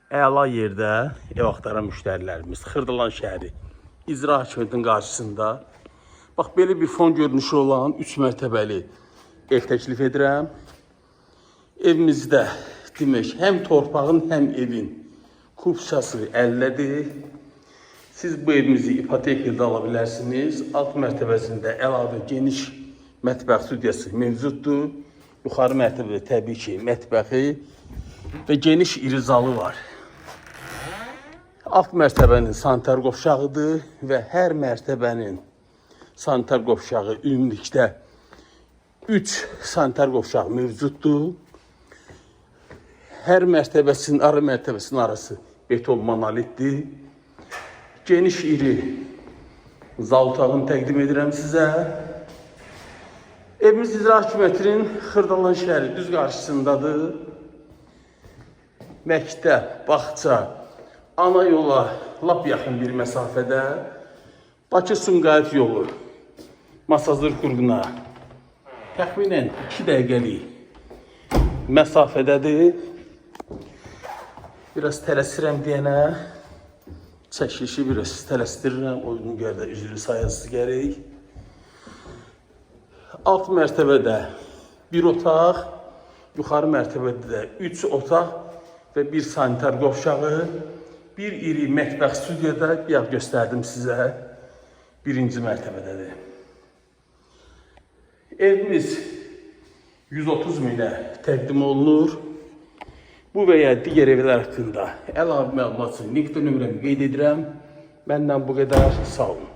Əla yerdə ev axtaran müştərilərimiz Xırdalan şəhəri İcra Hakimiyyətinin qarşısında. Bax, belə bir fon görünüşü olan 3 mərtəbəli ev təklif edirəm. Evimizdə demək, həm torpağın, həm evin kupçası əllədir. Siz bu evimizi ipotekada ala bilərsiniz. Alt mərtəbəsində əlavə geniş mətbəx studiyası mövcuddur. Yuxarı mərtəbədə təbii ki, mətbəxi və geniş iri zalı var. Alt mərtəbənin sanitar qovşağıdır və hər mərtəbənin sanitar qovşağı ümumilikdə 3 sanitar qovşağı mövcuddur. Hər mərtəbəsinin, ara mərtəbəsinin arası beton monolitdir. Geniş iri zal otağını təqdim edirəm sizə. Evimiz İcra Hakimiyyətinin Xırdalan şəhəri düz qarşısındadır. Məktəb, bağça, ana yola lap yaxın bir məsafədə. Bakı-Sumqayıt yolu Masazır qurğuna təxminən 2 dəqiqəlik məsafədədir. Biraz tələsirəm deyənə, çəkilişi biraz tələsdirirəm, uyğun görə də üzrü sayılsız gərək. Alt mərtəbədə bir otaq, yuxarı mərtəbədə də 3 otaq və bir sanitar qovşağı, bir iri mətbəx studiyada bir göstərdim sizə, birinci mərtəbədədir. Evimiz 130 minə təqdim olunur. Bu və ya digər evlər haqqında əlavə məlumat üçün LinkedIn nömrəmi qeyd edirəm. Məndən bu qədər, sağ olun.